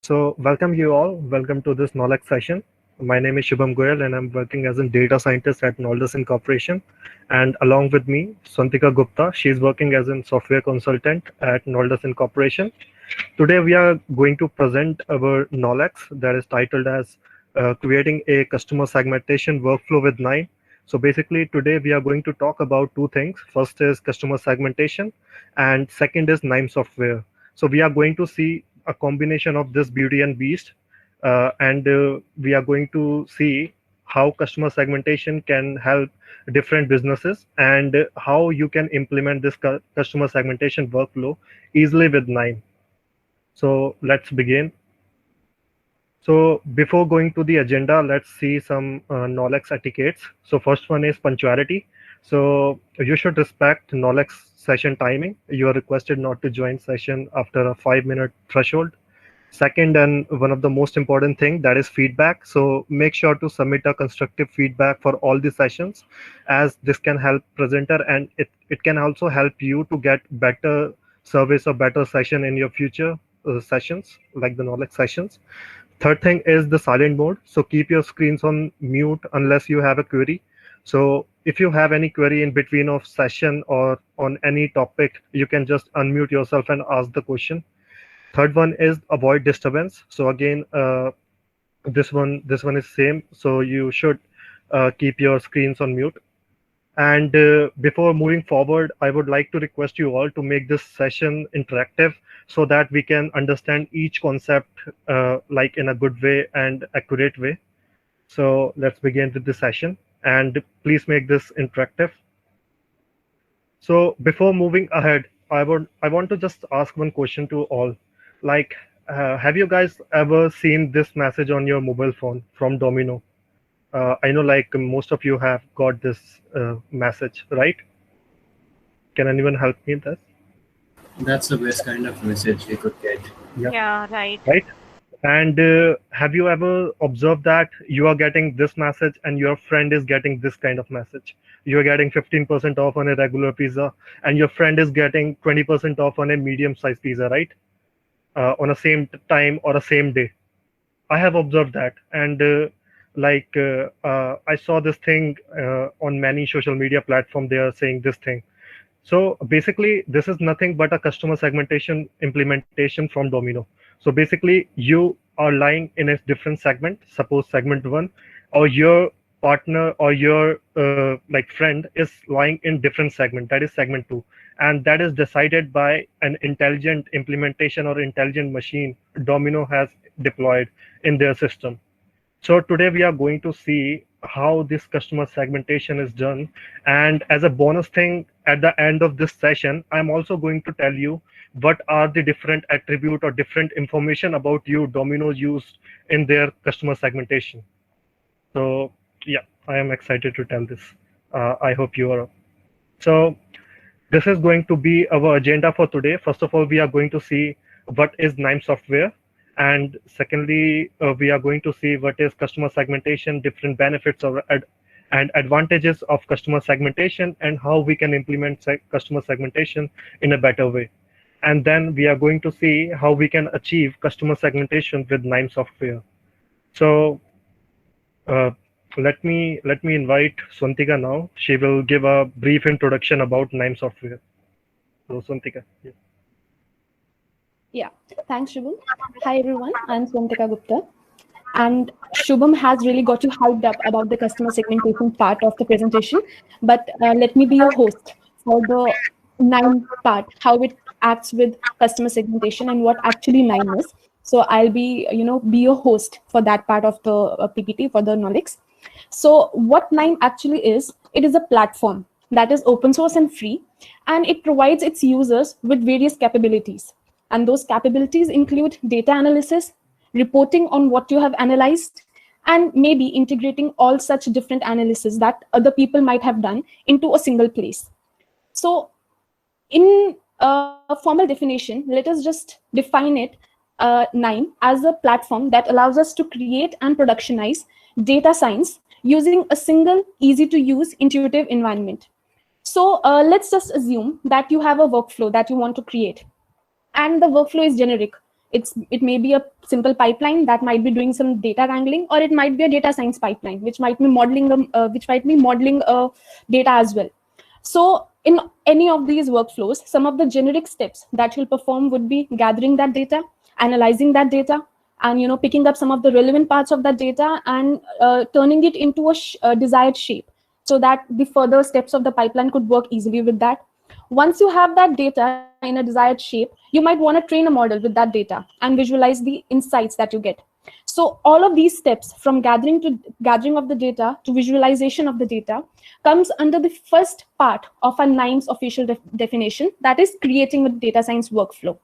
So, welcome you all. Welcome to this knowledge session. My name is Shubham Goyal, and I'm working as a data scientist at Noldes Incorporation. And along with me, Swantika Gupta. She's working as a software consultant at Noldes Incorporation. Today, we are going to present our knowledge that is titled as Creating a Customer Segmentation Workflow with Nine. So, basically, today we are going to talk about two things. First is customer segmentation, and second is Nine software. So, we are going to see a combination of this beauty and beast, and we are going to see how customer segmentation can help different businesses and how you can implement this customer segmentation workflow easily with Nine. So let's begin. So before going to the agenda, let's see some Nolex etiquettes. So first one is punctuality. So you should respect Nolex session timing. You are requested not to join session after a 5-minute threshold. Second, and one of the most important thing, that is feedback. So make sure to submit a constructive feedback for all the sessions, as this can help presenter, and it can also help you to get better service or better session in your future sessions, like the knowledge sessions. Third thing is the silent mode. So keep your screens on mute unless you have a query. So if you have any query in between of session or on any topic, you can just unmute yourself and ask the question. Third one is avoid disturbance. So again, this one is same. So you should keep your screens on mute. And before moving forward, I would like to request you all to make this session interactive so that we can understand each concept like in a good way and accurate way. So let's begin with the session, and please make this interactive. So before moving ahead, I want to just ask one question to all. Like, have you guys ever seen this message on your mobile phone from Domino? I know like most of you have got this message, right? Can anyone help me with this? That's the best kind of message we could get. Yeah, Yeah, right. right. And have you ever observed that you are getting this message and your friend is getting this kind of message? You're getting 15% off on a regular pizza, and your friend is getting 20% off on a medium-sized pizza, right? On a same time or a same day. I have observed that, and I saw this thing on many social media platform. They are saying this thing. So basically, this is nothing but a customer segmentation implementation from Domino. So basically, you are lying in a different segment. Suppose segment one, or your partner or your like friend is lying in different segment. That is segment two, and that is decided by an intelligent implementation or intelligent machine Domino has deployed in their system. So today we are going to see how this customer segmentation is done. And as a bonus thing, at the end of this session, I'm also going to tell you what are the different attribute or different information about you Domino's used in their customer segmentation. So yeah, I am excited to tell this. I hope you are. So this is going to be our agenda for today. First of all, we are going to see what is NIME software. And secondly, we are going to see what is customer segmentation, different benefits and advantages of customer segmentation, and how we can implement customer segmentation in a better way. And then we are going to see how we can achieve customer segmentation with NIME software. So uh, let me invite Swantika now. She will give a brief introduction about NIME software. So Swantika. Yeah. Yeah, thanks, Shubham. Hi, everyone. I'm Swantika Gupta. And Shubham has really got you hyped up about the customer segmentation part of the presentation. But let me be your host for the Nine part, how it acts with customer segmentation and what actually Nine is. So I'll be your host for that part of the PPT for the knowledge. So what Nine actually is, it is a platform that is open source and free, and it provides its users with various capabilities. And those capabilities include data analysis, reporting on what you have analyzed, and maybe integrating all such different analysis that other people might have done into a single place. So in a formal definition, let us just define it, Nine, as a platform that allows us to create and productionize data science using a single, easy to use, intuitive environment. So let's just assume that you have a workflow that you want to create, and the workflow is generic. It may be a simple pipeline that might be doing some data wrangling, or it might be a data science pipeline, which might be modeling data as well. So in any of these workflows, some of the generic steps that you'll perform would be gathering that data, analyzing that data, and picking up some of the relevant parts of that data and turning it into a desired shape, so that the further steps of the pipeline could work easily with that. Once you have that data in a desired shape, you might want to train a model with that data and visualize the insights that you get. So all of these steps, from gathering of the data to visualization of the data, comes under the first part of a NIME's official definition, that is creating a data science workflow.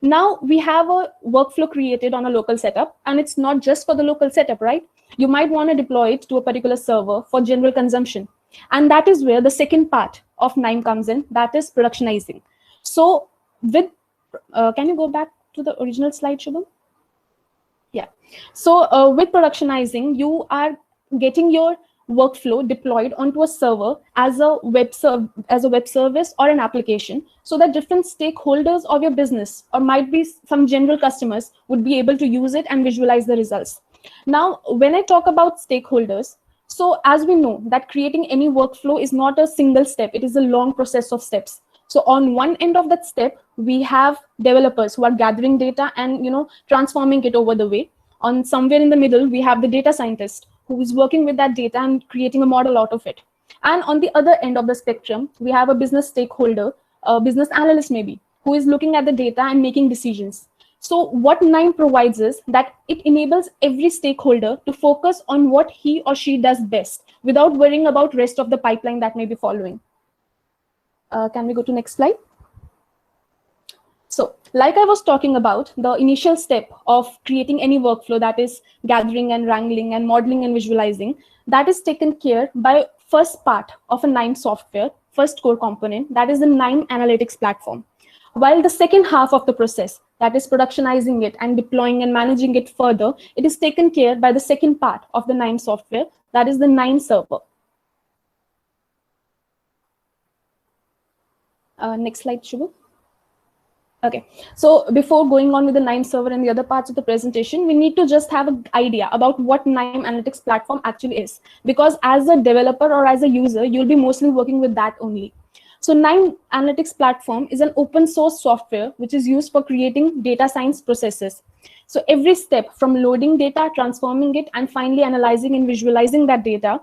Now we have a workflow created on a local setup, and it's not just for the local setup, right? You might want to deploy it to a particular server for general consumption. And that is where the second part of NIME comes in, that is productionizing. So can you go back to the original slide, Shubham? Yeah. So with productionizing, you are getting your workflow deployed onto a server as a web service or an application, so that different stakeholders of your business, or might be some general customers, would be able to use it and visualize the results. Now, when I talk about stakeholders, so as we know that creating any workflow is not a single step, it is a long process of steps. So on one end of that step, we have developers who are gathering data and transforming it over the way. On somewhere in the middle, we have the data scientist who is working with that data and creating a model out of it. And on the other end of the spectrum, we have a business stakeholder, a business analyst maybe, who is looking at the data and making decisions. So what NIME provides is that it enables every stakeholder to focus on what he or she does best without worrying about rest of the pipeline that may be following. Can we go to next slide? So like I was talking about, the initial step of creating any workflow, that is gathering and wrangling and modeling and visualizing, that is taken care by first part of a NIME software, first core component, that is the NIME Analytics platform. While the second half of the process, that is productionizing it and deploying and managing it further, it is taken care by the second part of the NIME software, that is the NIME server. Next slide, Shubhu. Okay, so before going on with the NIME server and the other parts of the presentation, we need to just have an idea about what NIME Analytics platform actually is. Because as a developer or as a user, you'll be mostly working with that only. So NIME Analytics platform is an open source software which is used for creating data science processes. So every step from loading data, transforming it, and finally analyzing and visualizing that data,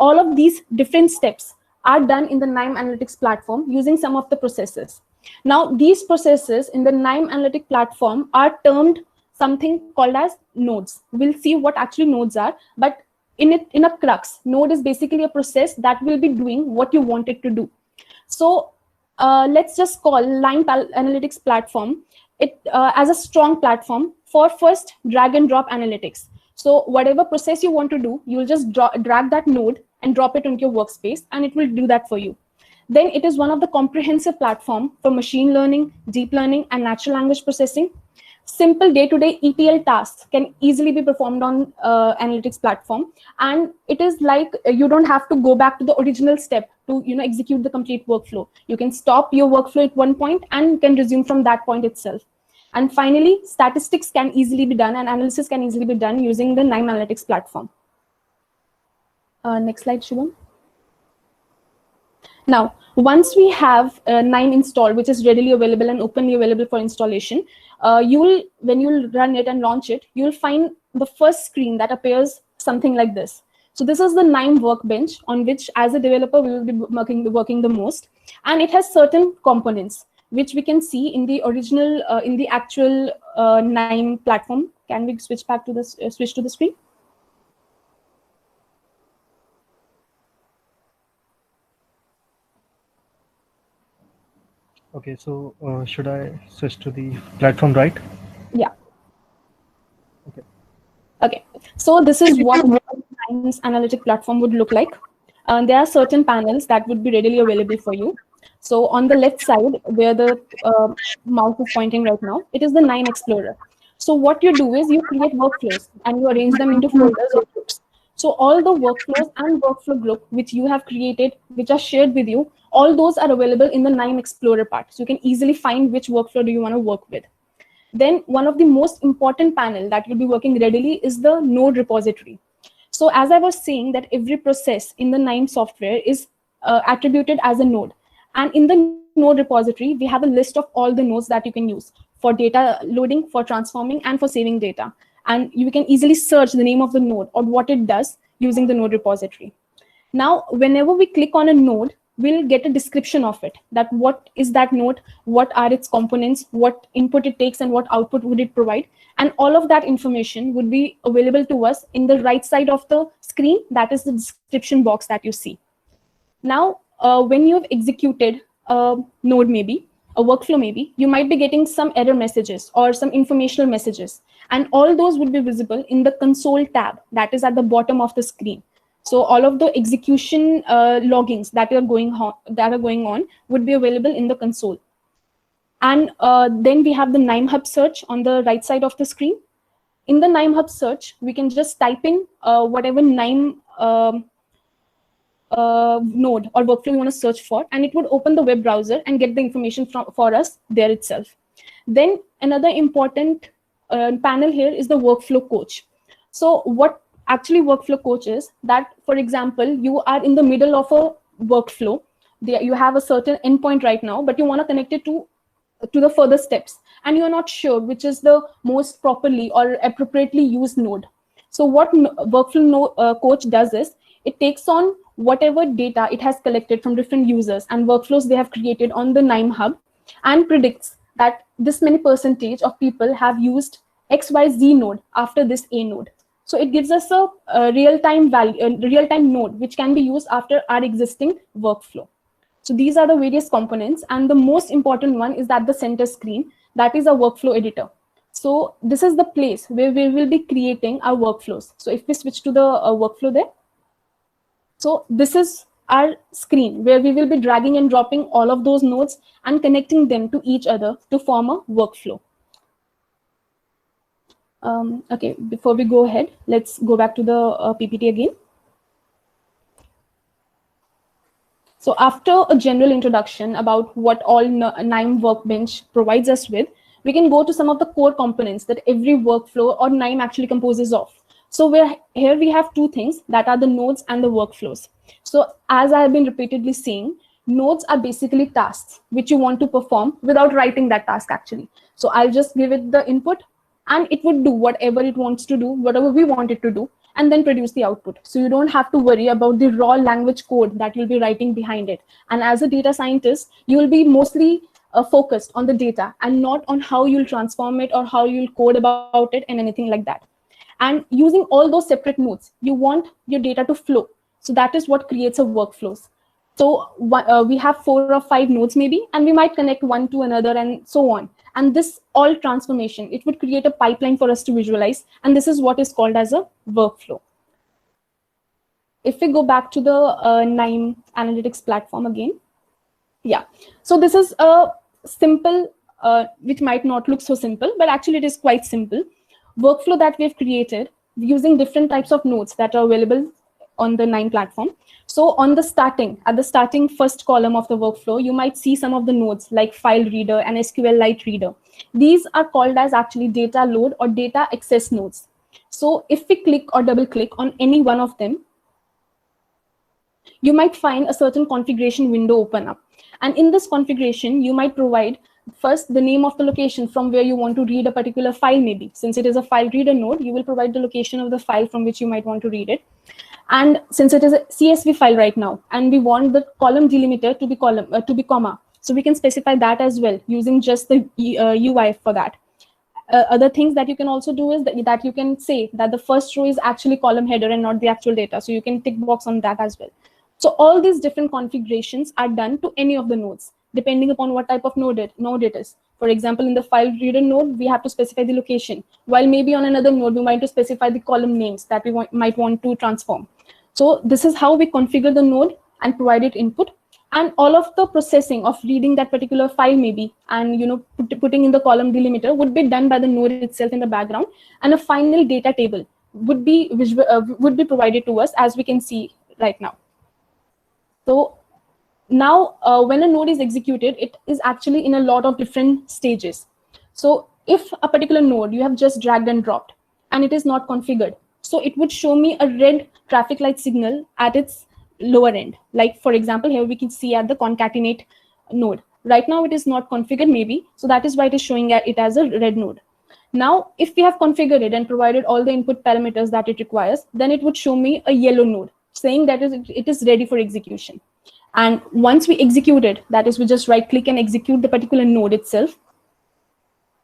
all of these different steps are done in the NIME Analytics platform using some of the processes. Now, these processes in the NIME Analytics platform are termed something called as nodes. We'll see what actually nodes are, but in a crux, node is basically a process that will be doing what you want it to do. So let's just call NIME Analytics platform as a strong platform for first drag and drop analytics. So whatever process you want to do, you'll just drag that node and drop it into your workspace, and it will do that for you. Then it is one of the comprehensive platform for machine learning, deep learning, and natural language processing. Simple day-to-day ETL tasks can easily be performed on analytics platform, and it is like you don't have to go back to the original step to execute the complete workflow. You can stop your workflow at one point and can resume from that point itself. And finally, statistics can easily be done and analysis can easily be done using the NIME Analytics platform. Next slide, Shubham. Now, once we have NIME installed, which is readily available and openly available for installation, when you'll run it and launch it, you'll find the first screen that appears something like this. So this is the NIME workbench on which, as a developer, we will be working the most. And it has certain components, which we can see in the original, in the actual NIME platform. Can we switch back to this, switch to the screen? Okay, so should I switch to the platform, right? Yeah. Okay. Okay, so this is what NIME's analytic platform would look like. There are certain panels that would be readily available for you. So on the left side, where the mouse is pointing right now, it is the NIME Explorer. So what you do is you create workflows and you arrange them into folders or groups. So all the workflows and workflow group which you have created, which are shared with you, all those are available in the NIME Explorer part. So you can easily find which workflow do you want to work with. Then one of the most important panel that will be working readily is the node repository. So as I was saying, that every process in the KNIME software is attributed as a node. And in the node repository, we have a list of all the nodes that you can use for data loading, for transforming, and for saving data. And you can easily search the name of the node or what it does using the node repository. Now, whenever we click on a node, we'll get a description of it, that what is that node, what are its components, what input it takes, and what output would it provide. And all of that information would be available to us in the right side of the screen. That is the description box that you see. Now, when you've executed a node, maybe a workflow, maybe you might be getting some error messages or some informational messages, and all those would be visible in the console tab that is at the bottom of the screen. So all of the execution loggings that are going on would be available in the console. And then we have the KNIME Hub search on the right side of the screen. In the KNIME Hub search, we can just type in whatever KNIME node or workflow you want to search for, and it would open the web browser and get the information for us there itself. Then another important panel here is the workflow coach. So what actually workflow coach is that, for example, you are in the middle of a workflow. You have a certain endpoint right now, but you want to connect it to the further steps, and you're not sure which is the most properly or appropriately used node. So what workflow coach does is it takes on whatever data it has collected from different users and workflows they have created on the KNIME Hub, and predicts that this many percentage of people have used XYZ node after this A node. So it gives us a real-time node which can be used after our existing workflow. So these are the various components, and the most important one is at the center screen, that is a workflow editor. So this is the place where we will be creating our workflows. So if we switch to the workflow there, so this is our screen where we will be dragging and dropping all of those nodes and connecting them to each other to form a workflow. Okay, before we go ahead, let's go back to the PPT again. So after a general introduction about what all KNIME Workbench provides us with, we can go to some of the core components that every workflow or KNIME actually composes of. So here we have two things, that are the nodes and the workflows. So as I have been repeatedly saying, nodes are basically tasks which you want to perform without writing that task actually. So I'll just give it the input, and it would do whatever it wants to do, whatever we want it to do, and then produce the output. So you don't have to worry about the raw language code that you'll be writing behind it. And as a data scientist, you will be mostly focused on the data and not on how you'll transform it or how you'll code about it and anything like that. And using all those separate nodes, you want your data to flow. So that is what creates a workflows. So we have 4 or 5 nodes maybe, and we might connect one to another and so on. And this all transformation, it would create a pipeline for us to visualize. And this is what is called as a workflow. If we go back to the KNIME analytics platform again. Yeah, so this is a simple, which might not look so simple, but actually it is quite simple, workflow that we've created using different types of nodes that are available on the KNIME platform. So on the at the starting first column of the workflow, you might see some of the nodes like file reader and SQLite reader. These are called as actually data load or data access nodes. So if we click or double click on any one of them, you might find a certain configuration window open up. And in this configuration, you might provide first the name of the location from where you want to read a particular file maybe. Since it is a file reader node, you will provide the location of the file from which you might want to read it. And since it is a CSV file right now, and we want the column delimiter to be comma, so we can specify that as well using just the UI for that. Other things that you can also do is that you can say that the first row is actually column header and not the actual data. So you can tick box on that as well. So all these different configurations are done to any of the nodes, depending upon what type of node it is. For example, in the file reader node, we have to specify the location, while maybe on another node, we might to specify the column names that we might want to transform. So this is how we configure the node and provide it input. And all of the processing of reading that particular file maybe, and putting in the column delimiter would be done by the node itself in the background. And a final data table would be provided to us, as we can see right now. So now when a node is executed, it is actually in a lot of different stages. So if a particular node you have just dragged and dropped and it is not configured, so it would show me a red traffic light signal at its lower end. Like for example, here we can see at the concatenate node. Right now it is not configured maybe, so that is why it is showing it as a red node. Now, if we have configured it and provided all the input parameters that it requires, then it would show me a yellow node saying that it is ready for execution. And once we execute it, that is, we just right click and execute the particular node itself,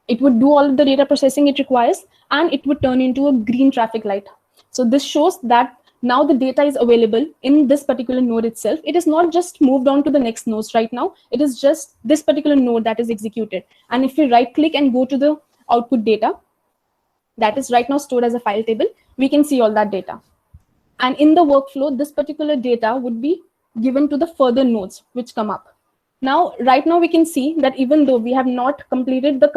it would do all of the data processing it requires, and it would turn into a green traffic light. So this shows that now the data is available in this particular node itself. It is not just moved on to the next nodes right now. It is just this particular node that is executed. And if we right click and go to the output data that is right now stored as a file table, we can see all that data. And in the workflow, this particular data would be given to the further nodes which come up. Now, right now we can see that even though we have not completed the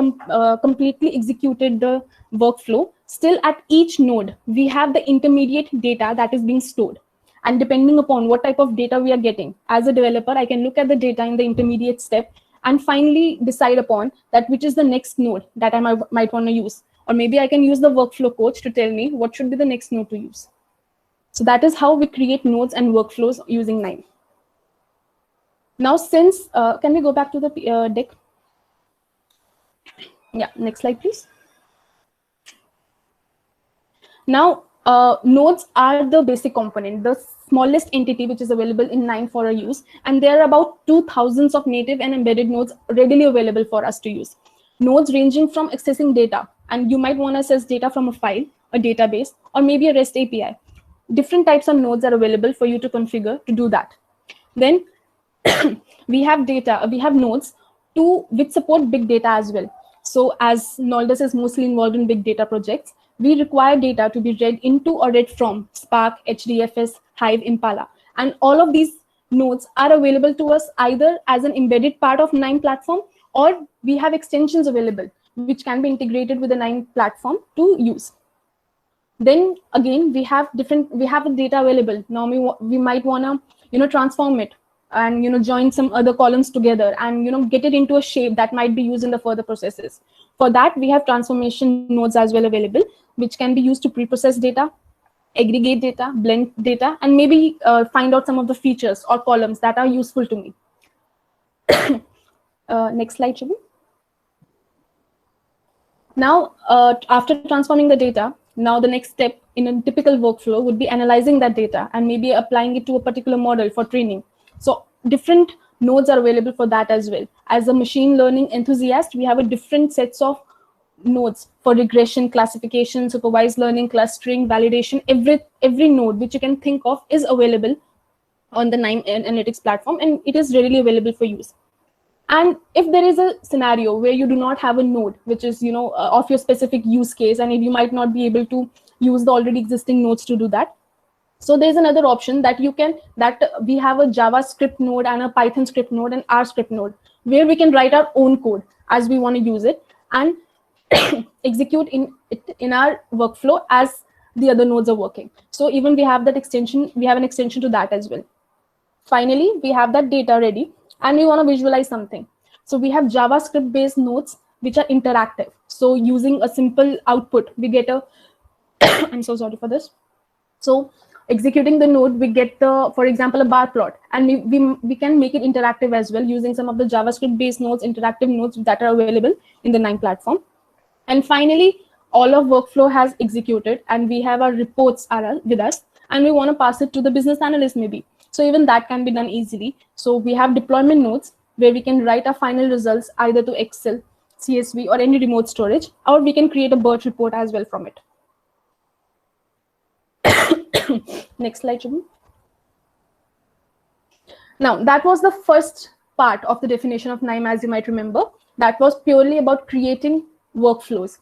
completely executed the workflow, still at each node, we have the intermediate data that is being stored. And depending upon what type of data we are getting, as a developer, I can look at the data in the intermediate step and finally decide upon that which is the next node that I might want to use. Or maybe I can use the workflow coach to tell me what should be the next node to use. So that is how we create nodes and workflows using KNIME. Now, since, can we go back to the deck? Yeah, next slide, please. Now, nodes are the basic component, the smallest entity which is available in KNIME for our use. And there are about 2,000 of native and embedded nodes readily available for us to use. Nodes ranging from accessing data, and you might want to access data from a file, a database, or maybe a REST API. Different types of nodes are available for you to configure to do that. Then we have nodes which support big data as well. So as Noldes is mostly involved in big data projects, we require data to be read into or read from Spark, HDFS, Hive, Impala. And all of these nodes are available to us either as an embedded part of KNIME platform, or we have extensions available which can be integrated with the KNIME platform to use. Then again, we have the data available. Now we might want to transform it and join some other columns together and get it into a shape that might be used in the further processes. For that, we have transformation nodes as well available, which can be used to pre-process data, aggregate data, blend data, and maybe find out some of the features or columns that are useful to me. Next slide, Shubham. Now, after transforming the data, now the next step in a typical workflow would be analyzing that data and maybe applying it to a particular model for training. So different nodes are available for that as well. As a machine learning enthusiast, we have a different sets of nodes for regression, classification, supervised learning, clustering, validation. Every node which you can think of is available on the KNIME Analytics platform, and it is readily available for use. And if there is a scenario where you do not have a node which is of your specific use case, and if you might not be able to use the already existing nodes to do that, so there's another option that we have a JavaScript node and a Python script node and R script node, where we can write our own code as we want to use it and execute in our workflow as the other nodes are working. So even we have that extension, we have an extension to that as well. Finally, we have that data ready and we want to visualize something. So we have JavaScript based nodes which are interactive. So using a simple output, we get a, I'm so sorry for this. So executing the node, we get for example, a bar plot, and we can make it interactive as well using some of the JavaScript based nodes, interactive nodes that are available in the KNIME platform. And finally, all of workflow has executed and we have our reports with us and we want to pass it to the business analyst maybe. So even that can be done easily. So we have deployment nodes where we can write our final results either to Excel, CSV, or any remote storage, or we can create a BERT report as well from it. Next slide, Shubham. Now, that was the first part of the definition of KNIME, as you might remember. That was purely about creating workflows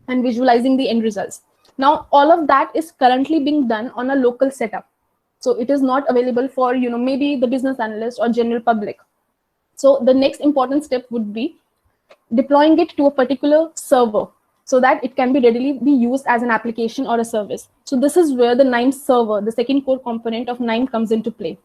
and visualizing the end results. Now, all of that is currently being done on a local setup. So it is not available for, maybe the business analyst or general public. So the next important step would be deploying it to a particular server so that it can be readily be used as an application or a service. So this is where the KNIME server, the second core component of KNIME, comes into play.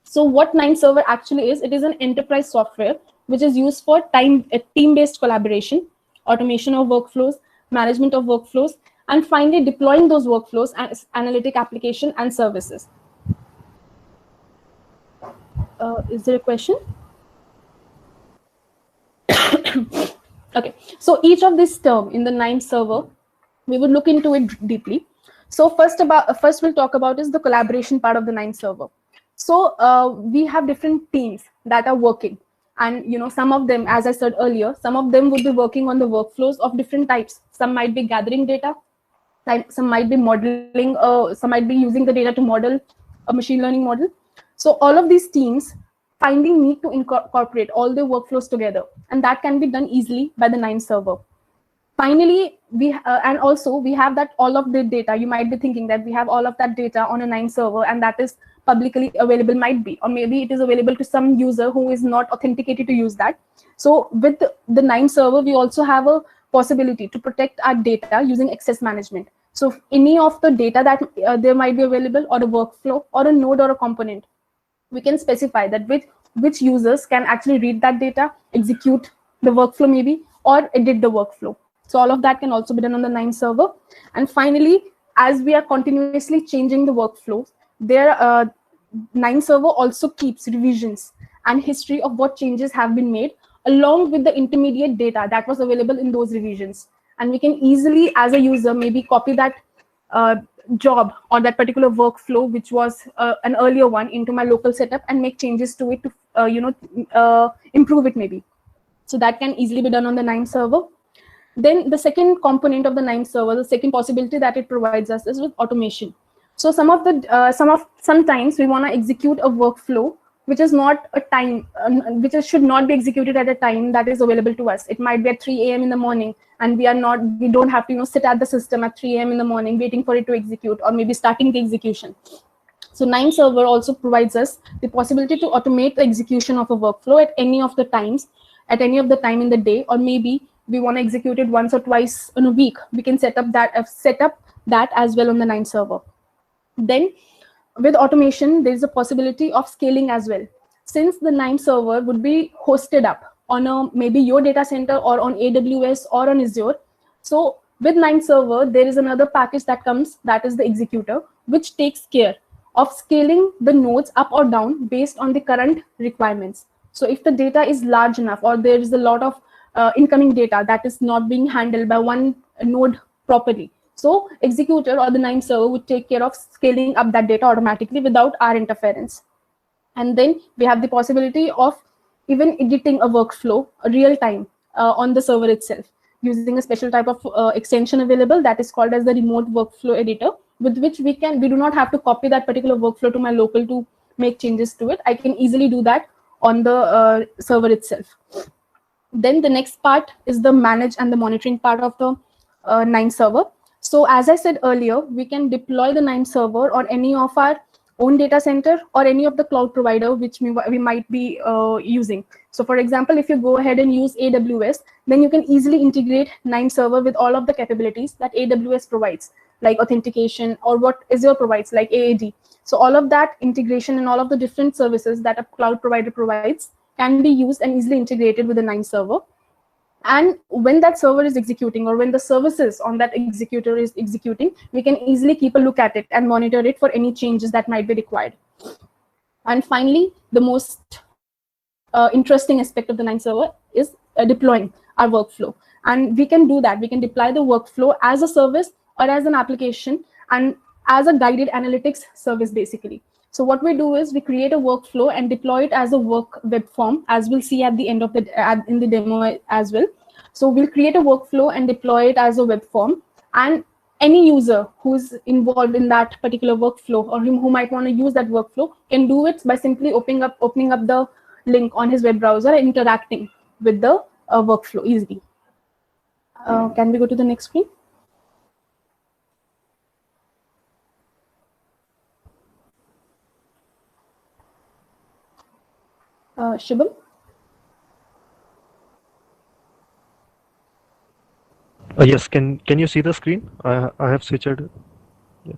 So what KNIME server actually is, it is an enterprise software which is used for team-based collaboration, automation of workflows, management of workflows, and finally deploying those workflows as analytic application and services. Is there a question? Okay, so each of this term in the NIME server, we would look into it deeply. So first we'll talk about is the collaboration part of the NIME server. So we have different teams that are working, and some of them, as I said earlier, some of them would be working on the workflows of different types. Some might be gathering data, some might be modeling, some might be using the data to model a machine learning model. So all of these teams finally need to incorporate all their workflows together, and that can be done easily by the NIME server. Finally, we have that all of the data. You might be thinking that we have all of that data on a NIME server, and that is publicly available, might be, or maybe it is available to some user who is not authenticated to use that. So with the NIME server, we also have a possibility to protect our data using access management. So any of the data that there might be available, or a workflow, or a node, or a component, we can specify that which users can actually read that data, execute the workflow maybe, or edit the workflow. So all of that can also be done on the NIME server. And finally, as we are continuously changing the workflows, NIME server also keeps revisions and history of what changes have been made, along with the intermediate data that was available in those revisions. And we can easily, as a user, maybe copy that job or that particular workflow, which was an earlier one, into my local setup and make changes to it to improve it maybe. So that can easily be done on the NIME server. Then the second component of the NIME server, the second possibility that it provides us, is with automation. So sometimes we want to execute a workflow which is not a time, should not be executed at a time that is available to us. It might be at 3 a.m. in the morning, and we don't have to sit at the system at 3 a.m. in the morning waiting for it to execute, or maybe starting the execution. So NIME server also provides us the possibility to automate the execution of a workflow at any of the time in the day, or maybe we want to execute it once or twice in a week. We can set up that as well on the NIME server. Then with automation, there is a possibility of scaling as well. Since the NIME server would be hosted up on maybe your data center, or on AWS, or on Azure. So with NIME server, there is another package that comes, that is the executor, which takes care of scaling the nodes up or down based on the current requirements. So if the data is large enough, or there is a lot of incoming data that is not being handled by one node properly, so executor or the NIME server would take care of scaling up that data automatically without our interference. And then we have the possibility of even editing a workflow real time on the server itself, using a special type of extension available that is called as the remote workflow editor, with which we do not have to copy that particular workflow to my local to make changes to it. I can easily do that on the server itself. Then the next part is the manage and the monitoring part of the NIME server. So as I said earlier, we can deploy the NIME server on any of our own data center, or any of the cloud provider which we might be using. So for example, if you go ahead and use AWS, then you can easily integrate NIME server with all of the capabilities that AWS provides, like authentication, or what Azure provides, like AAD. So all of that integration and all of the different services that a cloud provider provides can be used and easily integrated with the NIME server. And when that server is executing, or when the services on that executor is executing, we can easily keep a look at it and monitor it for any changes that might be required. And finally, the most interesting aspect of the NIME server is deploying our workflow. And we can do that. We can deploy the workflow as a service, or as an application, and as a guided analytics service, basically. So what we do is we create a workflow and deploy it as a work web form, as we'll see at the end of in the demo as well. So we'll create a workflow and deploy it as a web form, and any user who's involved in that particular workflow, or who might want to use that workflow, can do it by simply opening up the link on his web browser and interacting with the workflow easily. Can we go to the next screen? Shubham? Yes, can you see the screen? I have switched. Yeah.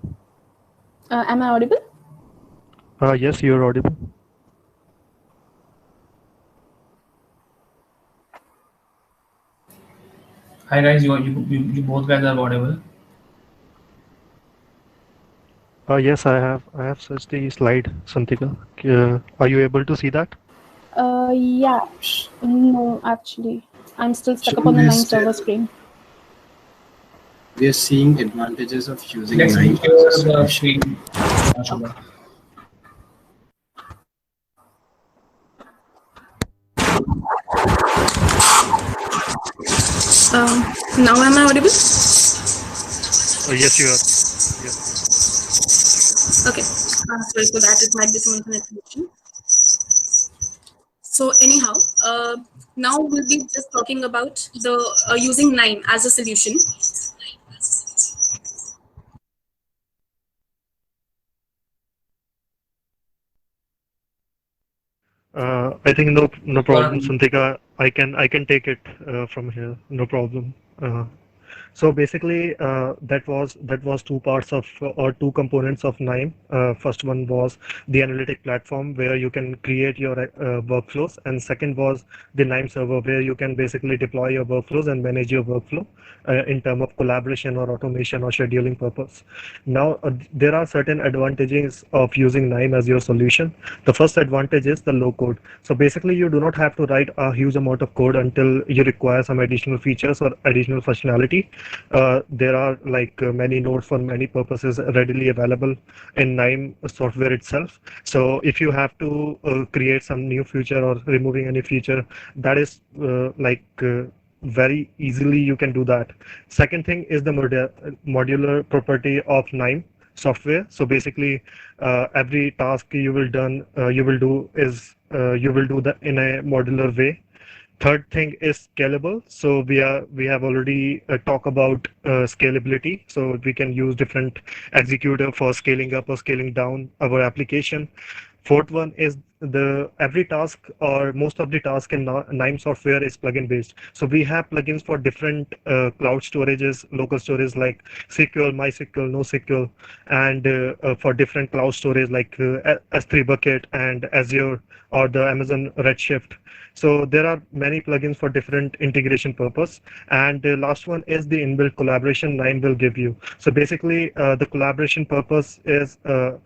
Am I audible? Yes, you're audible. Hi guys, you both guys are audible. Yes, I have searched the slide, Santika. Are you able to see that? Yeah, no, actually, I'm still stuck up on Shubham the is 9 server still, screen. we are seeing advantages of using Let's Nine share as a the solution. screen. Shubham. Now am I audible? Yes, you are. Yes. Okay. Sorry for that. It might be some internet connection. So anyhow, now we'll be just talking about the using Nine as a solution. I think no You are problem, Santika. I can take it from here. No problem. So basically, that was two parts of or two components of NIME. First one was the analytic platform where you can create your workflows, and second was the NIME server where you can basically deploy your workflows and manage your workflow in terms of collaboration or automation or scheduling purpose. Now, there are certain advantages of using NIME as your solution. The first advantage is the low code. So basically, you do not have to write a huge amount of code until you require some additional features or additional functionality. There are like many nodes for many purposes readily available in NIME software itself. So if you have to create some new feature or removing any feature, that is very easily you can do that. Second thing is the modular property of NIME software. So basically, every task you will do is you will do that in a modular way. Third thing is scalable. So we have already talked about scalability. So we can use different executor for scaling up or scaling down our application. Fourth one is the every task or most of the task in NIME software is plugin based. So we have plugins for different cloud storages, local storage like SQL, MySQL, NoSQL, and for different cloud storage like S3 Bucket and Azure or the Amazon Redshift. So there are many plugins for different integration purpose. And the last one is the inbuilt collaboration NIME will give you. So basically, the collaboration purpose is the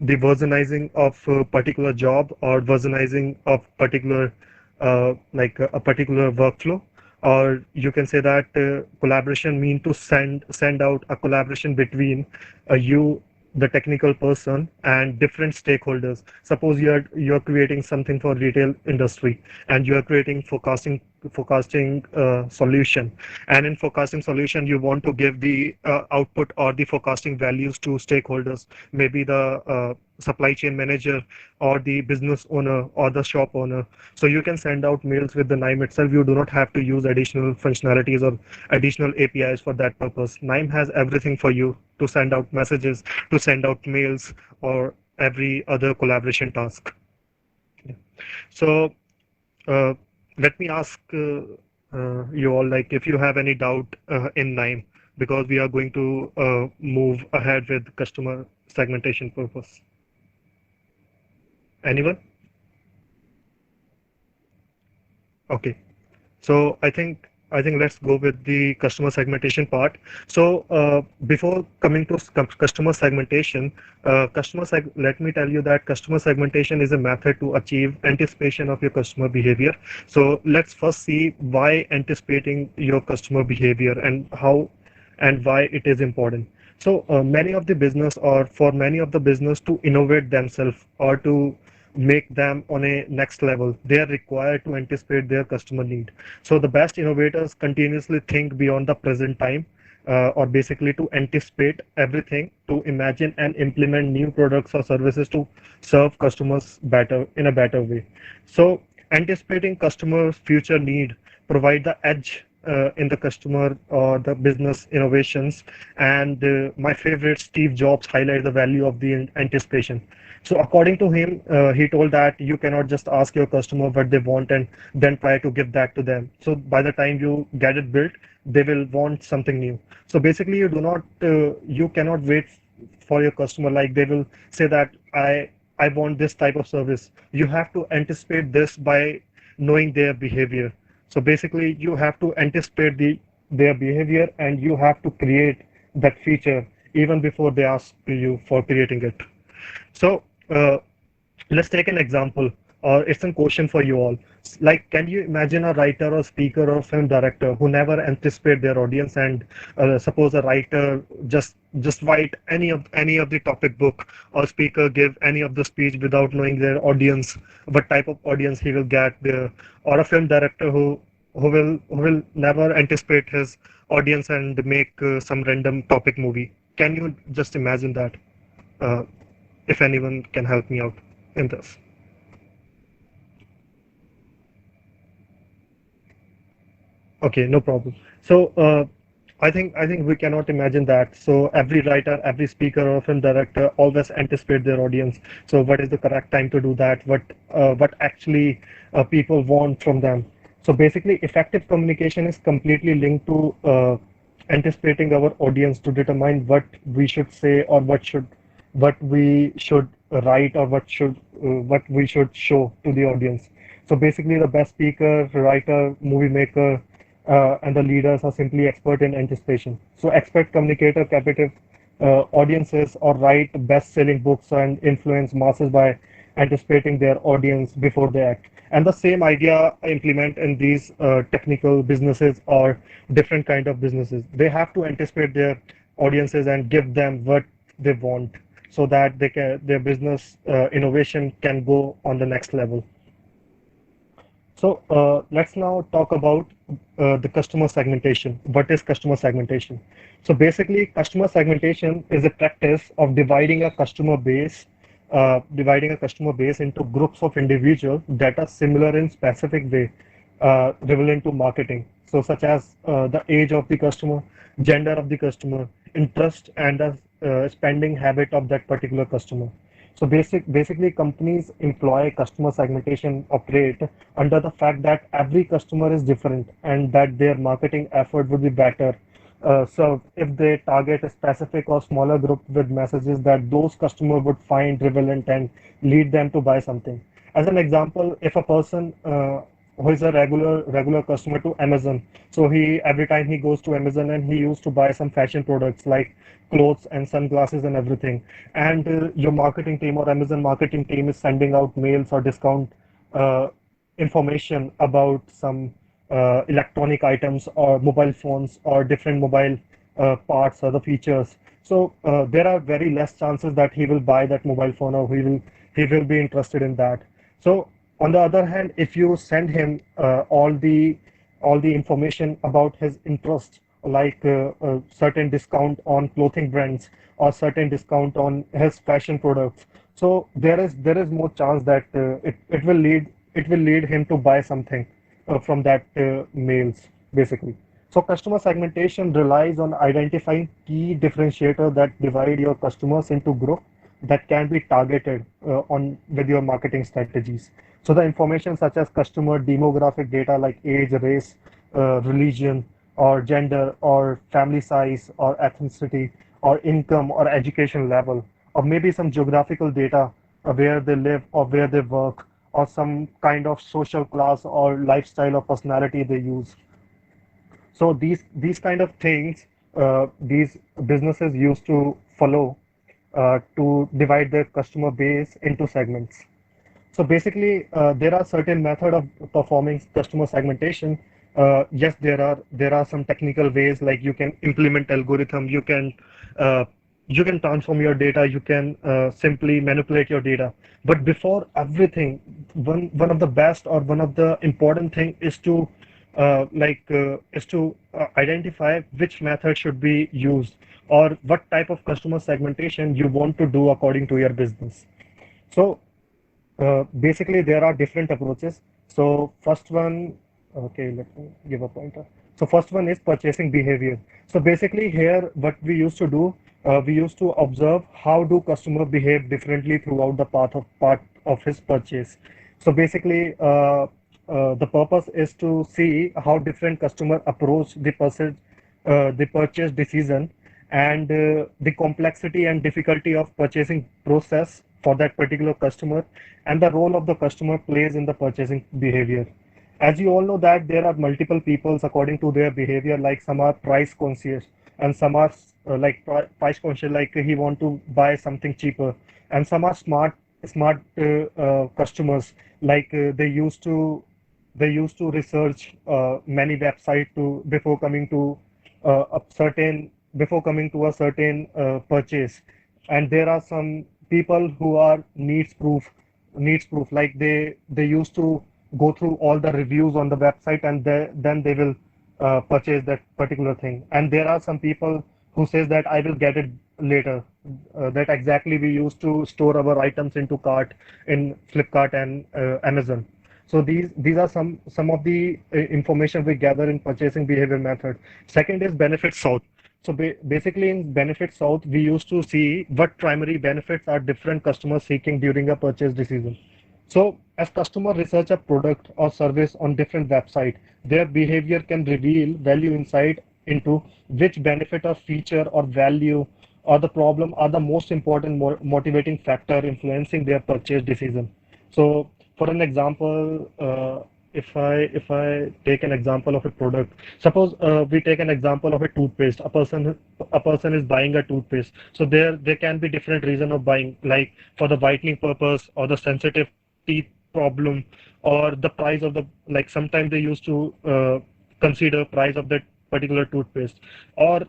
versionizing of a particular job or versionizing of particular a particular workflow, or you can say that collaboration mean to send out a collaboration between you, the technical person, and different stakeholders. Suppose you're creating something for retail industry and you are creating forecasting solution, and in forecasting solution you want to give the output or the forecasting values to stakeholders, maybe the supply chain manager or the business owner or the shop owner. So you can send out mails with the NIME itself. You do not have to use additional functionalities or additional APIs for that purpose. NIME has everything for you to send out messages, to send out mails, or every other collaboration task. So uh, let me ask you all, like, if you have any doubt in NIME, because we are going to move ahead with customer segmentation purpose. Anyone? Okay. So I think let's go with the customer segmentation part. So before coming to customer segmentation, let me tell you that customer segmentation is a method to achieve anticipation of your customer behavior. So let's first see why anticipating your customer behavior and how and why it is important. So many of the business, or for many of the business to innovate themselves or to make them on a next level, they are required to anticipate their customer need. So the best innovators continuously think beyond the present time, or basically to anticipate everything, to imagine and implement new products or services to serve customers better in a better way. So anticipating customers' future need provide the edge in the customer or the business innovations. And my favorite, Steve Jobs, highlight the value of the anticipation. So according to him, he told that you cannot just ask your customer what they want and then try to give that to them. So by the time you get it built, they will want something new. So basically, you cannot wait for your customer. Like they will say that I want this type of service. You have to anticipate this by knowing their behavior. So basically, you have to anticipate their behavior, and you have to create that feature even before they ask you for creating it. So let's take an example, or it's a question for you all. Like, can you imagine a writer or speaker or film director who never anticipate their audience, and suppose a writer just write any of the topic book, or speaker give any of the speech without knowing their audience, what type of audience he will get there, or a film director who will never anticipate his audience and make some random topic movie. Can you just imagine that? Uh, if anyone can help me out in this. Okay, no problem. So I think we cannot imagine that. So every writer, every speaker or film director always anticipate their audience. So what is the correct time to do that? What actually people want from them? So basically, effective communication is completely linked to anticipating our audience to determine what we should say, or what we should write, or what we should show to the audience. So basically, the best speaker, writer, movie maker, and the leaders are simply expert in anticipation. So expert communicator captive audiences, or write best-selling books and influence masses by anticipating their audience before they act. And the same idea I implement in these technical businesses or different kind of businesses. They have to anticipate their audiences and give them what they want, so that their business innovation can go on the next level. So let's now talk about the customer segmentation. What is customer segmentation? So basically, customer segmentation is a practice of dividing a customer base into groups of individuals that are similar in specific way, relevant to marketing. So such as the age of the customer, gender of the customer, interest, and the spending habit of that particular customer. So basically, companies employ customer segmentation operate under the fact that every customer is different, and that their marketing effort would be better. So if they target a specific or smaller group with messages that those customers would find relevant and lead them to buy something. As an example, if a person who is a regular customer to Amazon, so he every time he goes to Amazon and he used to buy some fashion products like clothes and sunglasses and everything, and your marketing team or Amazon marketing team is sending out mails or discount uh, information about some electronic items or mobile phones or different mobile parts or the features. So there are very less chances that he will buy that mobile phone, or he will be interested in that. So on the other hand, if you send him all the information about his interest, like a certain discount on clothing brands or certain discount on his fashion products, so there is more chance that it will lead him to buy something from that mails, basically. So customer segmentation relies on identifying key differentiator that divide your customers into group that can be targeted on with your marketing strategies. So the information such as customer demographic data like age, race, religion, or gender, or family size, or ethnicity, or income, or education level, or maybe some geographical data where they live or where they work, or some kind of social class or lifestyle or personality they use. So these kind of things these businesses used to follow to divide their customer base into segments. So basically, there are certain method of performing customer segmentation. Yes, there are some technical ways, like you can implement algorithm, uh, you can transform your data, you can simply manipulate your data. But before everything, one of the best or one of the important thing is to identify which method should be used, or what type of customer segmentation you want to do according to your business. So basically, there are different approaches. So first one, okay, let me give a pointer. So first one is purchasing behavior. So basically here, what we used to do, we used to observe how do customer behave differently throughout the part of his purchase. So basically, the purpose is to see how different customer approach the purchase decision, and the complexity and difficulty of purchasing process for that particular customer, and the role of the customer plays in the purchasing behavior. As you all know that there are multiple peoples according to their behavior, like some are price conscious and some are price conscious, like he want to buy something cheaper, and some are smart customers, like they used to research many website to a certain before coming to a certain purchase. And there are some people who are needs proof, like they used to go through all the reviews on the website, and then they will purchase that particular thing. And there are some people who says that I will get it later. That exactly we used to store our items into cart in Flipkart and Amazon. So these are some of the information we gather in purchasing behavior method. Second is benefit south. So basically in benefit south, we used to see what primary benefits are different customers seeking during a purchase decision. So as customer research a product or service on different website, their behavior can reveal value insight into which benefit or feature or value or the problem are the most important motivating factor influencing their purchase decision. So for an example, if I take an example of a product, suppose we take an example of a toothpaste. A person is buying a toothpaste. So there can be different reason of buying, like for the whitening purpose or the sensitive teeth problem, or the price of the, like sometimes they used to consider price of that particular toothpaste, or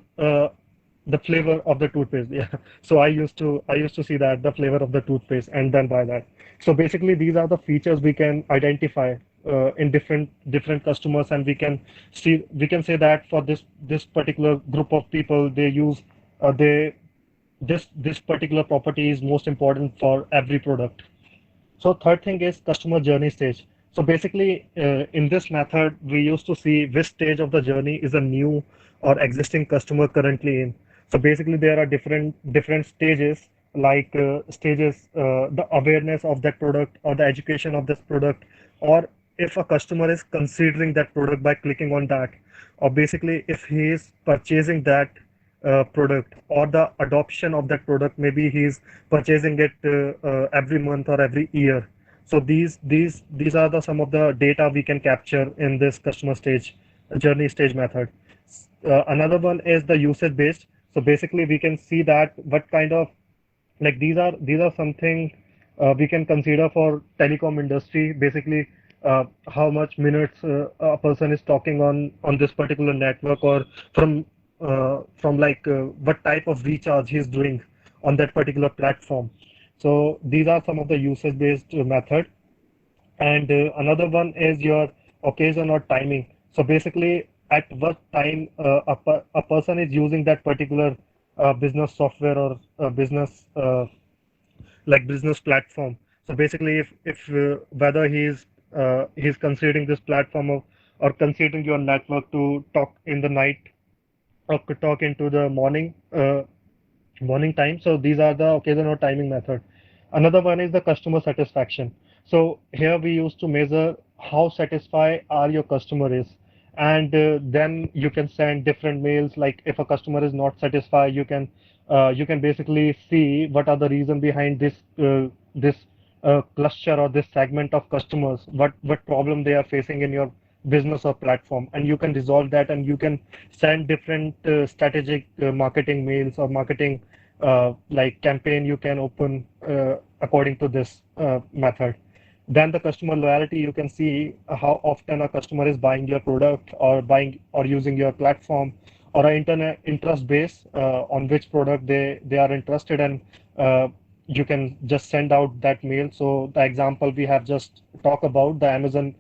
the flavor of the toothpaste. Yeah. So I used to see that the flavor of the toothpaste and then buy that. So basically these are the features we can identify in different customers, and we can say that for this particular group of people, they use they this particular property is most important for every product. So third thing is customer journey stage. So basically, in this method, we used to see which stage of the journey is a new or existing customer currently in. So basically, there are different stages, like the awareness of that product or the education of this product, or if a customer is considering that product by clicking on that, or basically if he is purchasing that product, or the adoption of that product, maybe he's purchasing it every month or every year. So these are the some of the data we can capture in this customer stage journey stage method. Another one is the usage based. So basically we can see that what kind of, like these are something we can consider for telecom industry. Basically how much minutes a person is talking on this particular network, or from what type of recharge he's doing on that particular platform. So these are some of the usage based method. And another one is your occasion or timing. So basically at what time a person is using that particular business software or business platform. So basically if whether he's considering this platform or considering your network to talk in the night or to talk into the morning time. So these are the occasion or timing method. Another one is the customer satisfaction. So here we used to measure how satisfied are your customer is, and then you can send different mails. Like if a customer is not satisfied, you can basically see what are the reason behind this cluster or this segment of customers, what problem they are facing in your business or platform, and you can resolve that, and you can send different strategic marketing mails or marketing campaign you can open according to this method. Then the customer loyalty, you can see how often a customer is buying your product or buying or using your platform, or an internet interest base on which product they are interested in. You can just send out that mail. So the example we have just talked about, the Amazon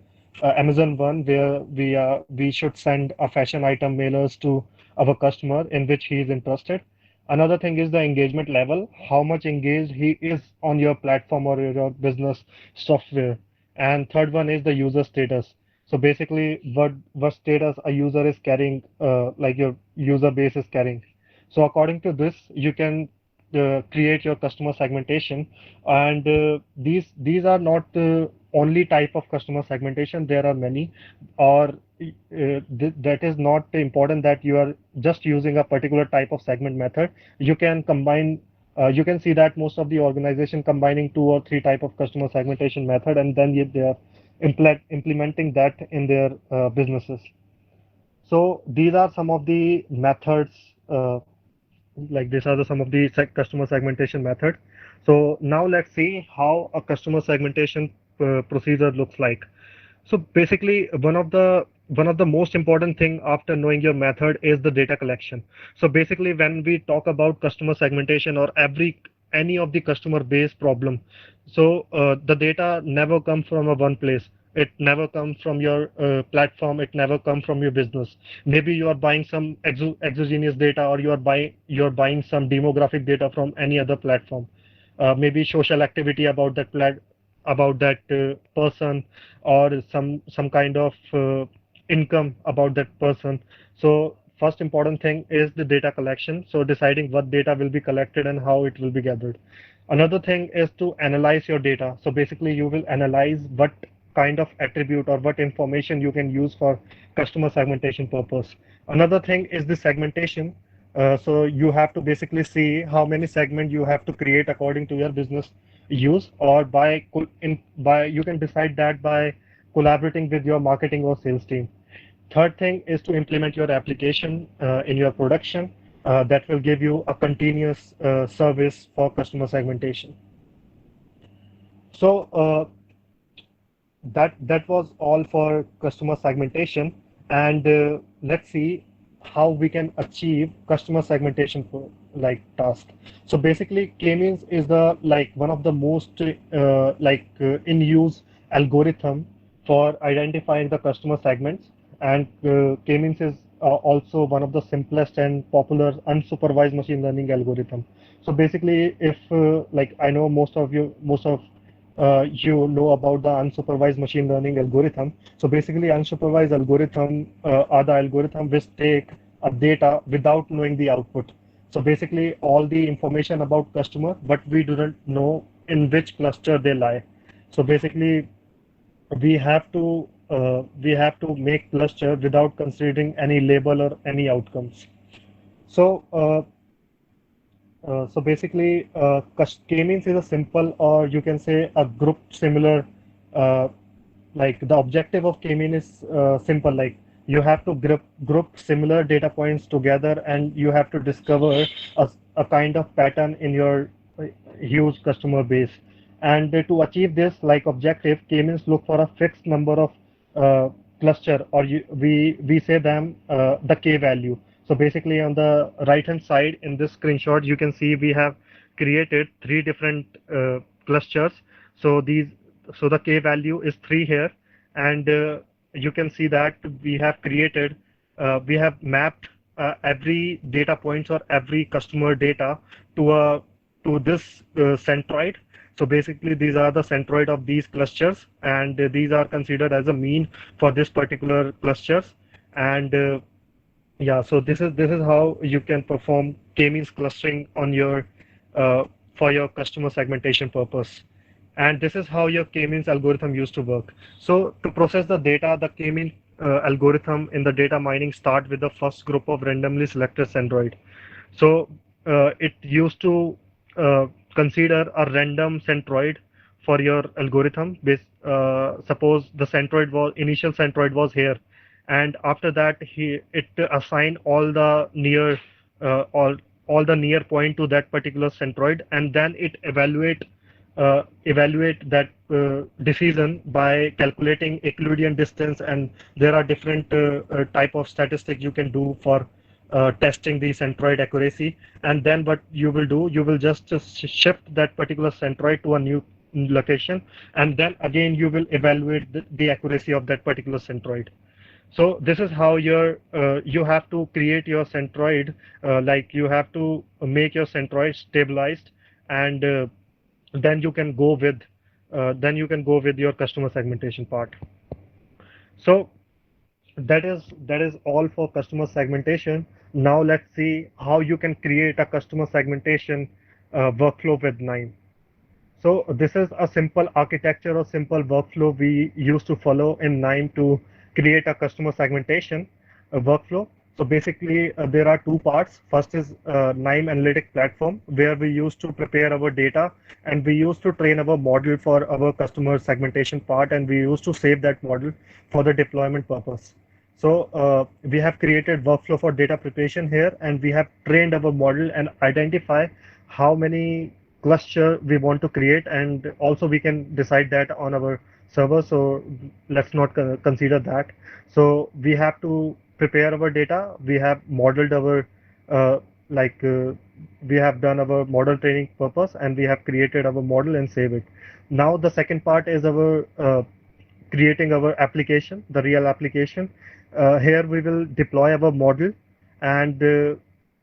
one, where we should send a fashion item mailers to our customer in which he is interested. Another thing is the engagement level, how much engaged he is on your platform or your business software. And third one is the user status. So basically what status a user is carrying, like your user base is carrying. So according to this, you can create your customer segmentation. And these are not the only type of customer segmentation. There are many, or that is not important that you are just using a particular type of segment method. You can combine. You can see that most of the organization combining 2 or 3 type of customer segmentation method, and then implementing that in their businesses. So these are some of the methods, like these are some of the customer segmentation methods. So now let's see how a customer segmentation procedure looks like. So basically, one of the most important thing after knowing your method is the data collection. So basically, when we talk about customer segmentation or any of the customer base problem, so the data never comes from a one place. It never comes from your platform. It never comes from your business. Maybe you are buying some exogenous data, or you are buying some demographic data from any other platform. Maybe social activity about that person, or some kind of income about that person. So first important thing is the data collection. So deciding what data will be collected and how it will be gathered. Another thing is to analyze your data. So basically you will analyze what kind of attribute or what information you can use for customer segmentation purpose. Another thing is the segmentation. So you have to basically see how many segments you have to create according to your business use, or by you can decide that by collaborating with your marketing or sales team. Third thing is to implement your application in your production that will give you a continuous service for customer segmentation. So that was all for customer segmentation, and let's see how we can achieve customer segmentation for like task. So basically k-means is the one of the most in use algorithm for identifying the customer segments, and k-means is also one of the simplest and popular unsupervised machine learning algorithm. So basically, if I know most of you know about the unsupervised machine learning algorithm. So basically, unsupervised algorithm are the algorithm which take a data without knowing the output. So basically, all the information about customer, but we do not know in which cluster they lie. So basically, we have to make cluster without considering any label or any outcomes. So so basically, k-means is a simple, or you can say a group similar. The objective of k-mean is simple. Like you have to group similar data points together, and you have to discover a kind of pattern in your huge customer base. And to achieve this objective, k-means look for a fixed number of cluster, or we say them the k value. So basically on the right hand side in this screenshot, you can see we have created 3 different clusters. So the k value is 3 here, and you can see that we have mapped every data points or every customer data to this centroid. So basically these are the centroid of these clusters, and these are considered as a mean for this particular clusters. And yeah, so this is how you can perform k-means clustering on your for your customer segmentation purpose. And this is how your k-means algorithm used to work. So to process the data, the k-means algorithm in the data mining start with the first group of randomly selected centroid. So it used to consider a random centroid for your algorithm. Suppose the initial centroid was here, and after that it assign all the near point to that particular centroid, and then it evaluate that decision by calculating Euclidean distance. And there are different type of statistics you can do for testing the centroid accuracy. And then what you will do, you will just shift that particular centroid to a new location, and then again you will evaluate the accuracy of that particular centroid. So this is how you have to create your centroid, you have to make your centroid stabilized, and then you can go with your customer segmentation part. So that is all for customer segmentation. Now let's see how you can create a customer segmentation workflow with KNIME. So this is a simple architecture or simple workflow we used to follow in KNIME to create a customer segmentation workflow. So basically, there are two parts. First is NIME Analytic Platform, where we used to prepare our data and we used to train our model for our customer segmentation part, and we used to save that model for the deployment purpose. So we have created workflow for data preparation here, and we have trained our model and identify how many cluster we want to create, and also we can decide that on our server. So let's not consider that. So we have to prepare our data. We have modeled our uh, like we have done our model training purpose, and we have created our model and save it. Now the second part is our creating our application, the real application. Here we will deploy our model, and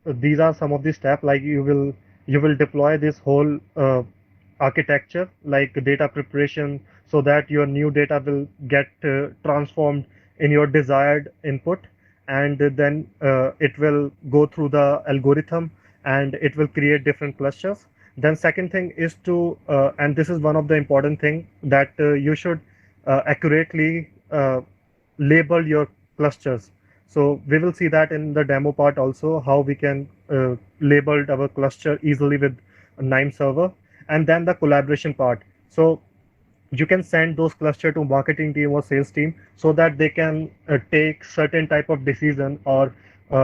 these are some of the steps. Like you will deploy this whole architecture, like data preparation, so that your new data will get transformed in your desired input, and then it will go through the algorithm and it will create different clusters. Then second thing is to and this is one of the important thing, that you should accurately label your clusters. So we will see that in the demo part also, how we can label our cluster easily with NIME server. And then the collaboration part. So you can send those cluster to marketing team or sales team, so that they can take certain type of decision, or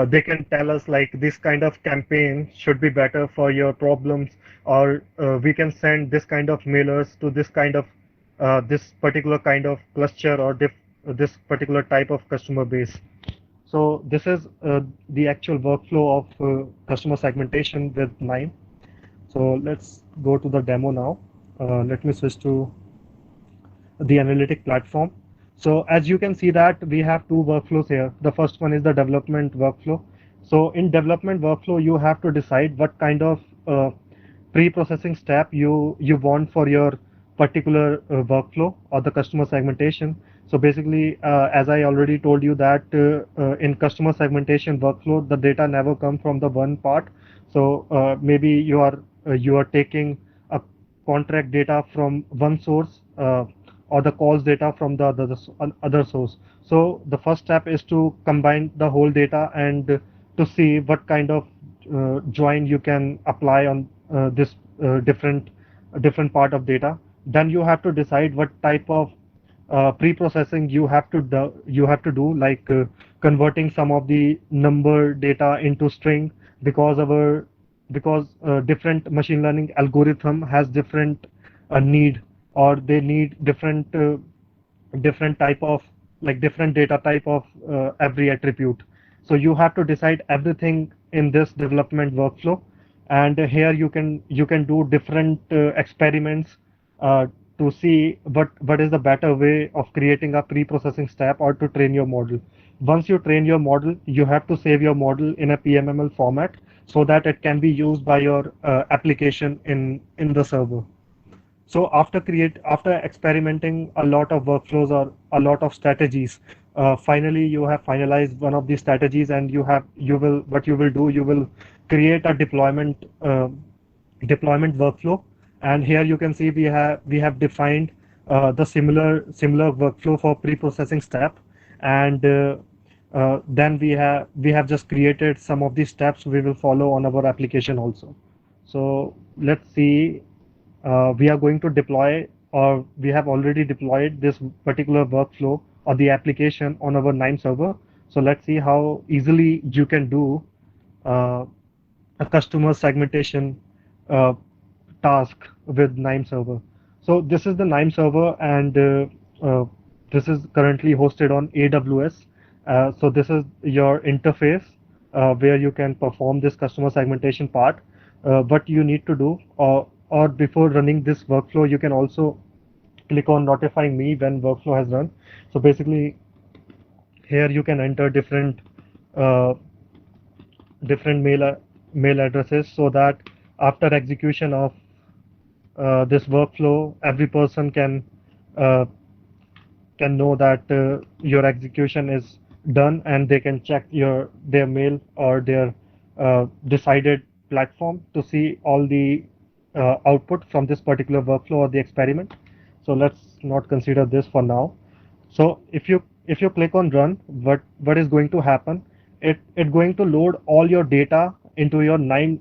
they can tell us like this kind of campaign should be better for your problems, or we can send this kind of mailers to this kind of this particular kind of cluster, or this particular type of customer base. So this is the actual workflow of customer segmentation with NIME. So let's go to the demo now. Let me switch to the analytic platform. So as you can see that we have two workflows here. The first one is the development workflow. So in development workflow, you have to decide what kind of pre-processing step you want for your particular workflow or the customer segmentation. So basically, as I already told you that in customer segmentation workflow, the data never come from the one part. So maybe you are taking a contract data from one source, or the calls data from the other source. So the first step is to combine the whole data and to see what kind of join you can apply on this different part of data. Then you have to decide what type of pre-processing you have to do, like converting some of the number data into string, because different machine learning algorithm has different need, or they need different type of, like different data type of every attribute. So you have to decide everything in this development workflow, and here you can do different experiments to see what is the better way of creating a pre-processing step, or to train your model. Once you train your model, you have to save your model in a PMML format, so that it can be used by your application in the server. So after experimenting a lot of workflows or a lot of strategies, finally you have finalized one of these strategies, and you will create a deployment workflow. And here you can see we have defined the similar workflow for pre-processing step, and then we have just created some of these steps we will follow on our application also. So let's see. We are going to deploy, or we have already deployed this particular workflow or the application on our NIME server. So let's see how easily you can do a customer segmentation task with NIME server. So this is the NIME server, and this is currently hosted on AWS. So this is your interface where you can perform this customer segmentation part. What you need to do, or before running this workflow, you can also click on notifying me when workflow has run. So basically, here you can enter different mail addresses, so that after execution of this workflow, every person can know that your execution is done, and they can check their mail or their decided platform to see all the output from this particular workflow or the experiment. So let's not consider this for now. So if you click on run, what is going to happen it going to load all your data into your NIME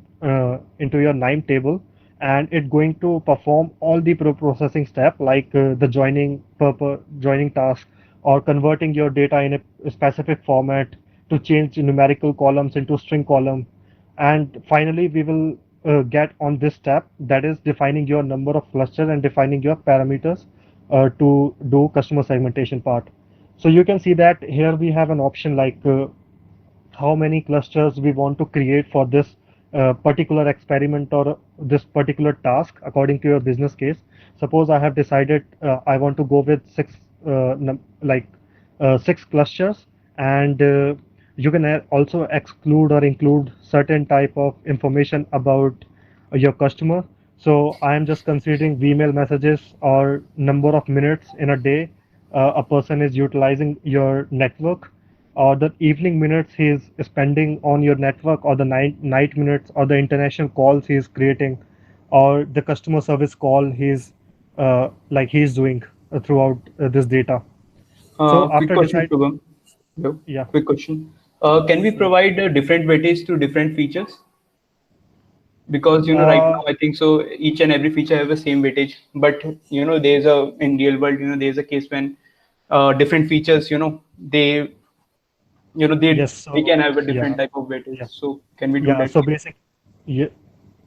table, and it going to perform all the processing step like the joining task, or converting your data in a specific format to change numerical columns into string column. And finally, we will get on this step, that is defining your number of clusters and defining your parameters to do customer segmentation part. So you can see that here we have an option like how many clusters we want to create for this particular experiment or this particular task according to your business case. Suppose I have decided I want to go with six clusters, and you can also exclude or include certain type of information about your customer. So I am just considering email messages or number of minutes in a day a person is utilizing your network, or the evening minutes he is spending on your network, or the night minutes, or the international calls he is creating, or the customer service call he's doing throughout this data. So Quick after question, decide, Shubham. Hello? yeah, Quick question. Can we provide different weightage to different features? Because right now I think so each and every feature have the same weightage, but there's a in real world there's a case when different features they they yes, they so can have a yeah, different type of weightage. yeah, So can we do yeah. that? So yeah,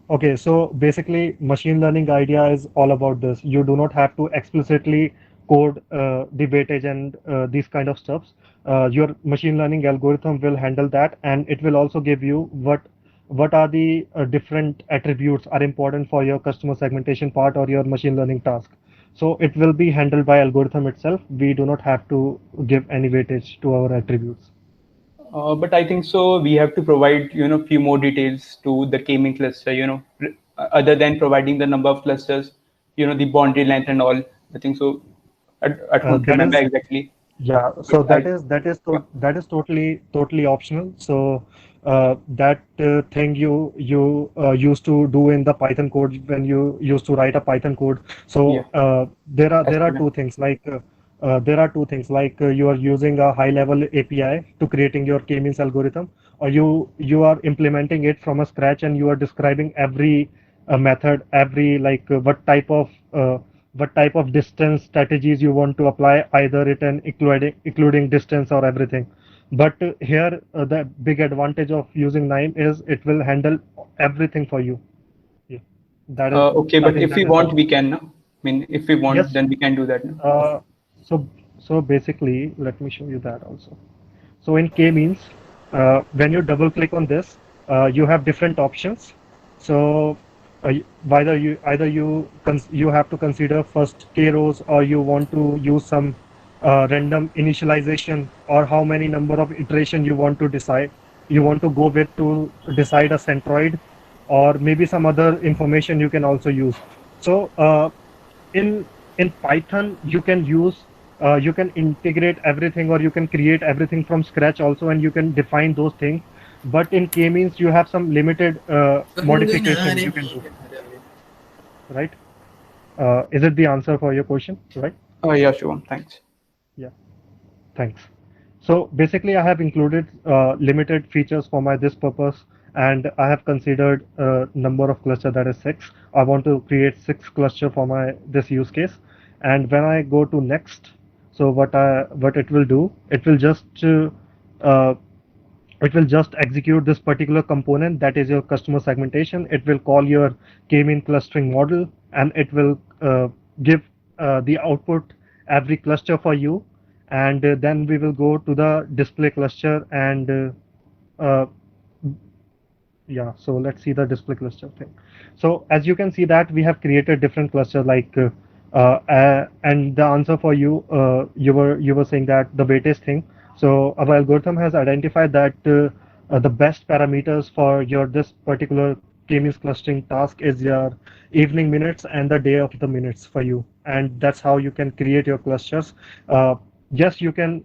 okay, so basically, machine learning idea is all about this. You do not have to explicitly code the weightage and these kind of stuffs. Your machine learning algorithm will handle that, and it will also give you what are the different attributes are important for your customer segmentation part or your machine learning task. So it will be handled by algorithm itself. We do not have to give any weightage to our attributes. But I think so we have to provide few more details to the k-mean cluster, other than providing the number of clusters, the boundary length and all. I think so. I don't That remember is exactly, Yeah, but so yeah. that is totally optional. So that thing you used to do in the Python code when you used to write a Python code. Yeah, So there are SQL. two things like you are using a high level API to creating your k-means algorithm, or you are implementing it from a scratch and you are describing every method, every what type of distance strategies you want to apply, either written including distance or everything. But here the big advantage of using NIME is it will handle everything for you. Yeah, that is, Okay, I but think if that we is want, the we can. No? I mean, if we want, yes. then we can do that. No? Uh, so so basically, let me show you that also. So in k-means, when you double click on this, you have different options. So you have to consider first k rows, or you want to use some random initialization, or how many number of iteration you want to decide. You want to go with to decide a centroid, or maybe some other information you can also use. So in Python you can integrate everything, or you can create everything from scratch also, and you can define those things. But in k-means you have some limited modification you can do, right? Is it the answer for your question, right? Yeah, Shubham, thanks. Yeah, thanks. So basically, I have included limited features for my this purpose, and I have considered number of cluster, that is six. I want to create six cluster for my this use case, and when I go to next, so what it will do, uh, it will just execute this particular component, that is your customer segmentation. It will call your k-mean clustering model, and it will give the output every cluster for you. And then we will go to the display cluster, and uh, yeah, so let's see the display cluster thing. So as you can see that we have created different cluster like and the answer for you, you were saying that the weightage thing. So our algorithm has identified that the best parameters for your this particular k-means clustering task is your evening minutes and the day of the minutes for you, and that's how you can create your clusters. Yes, you can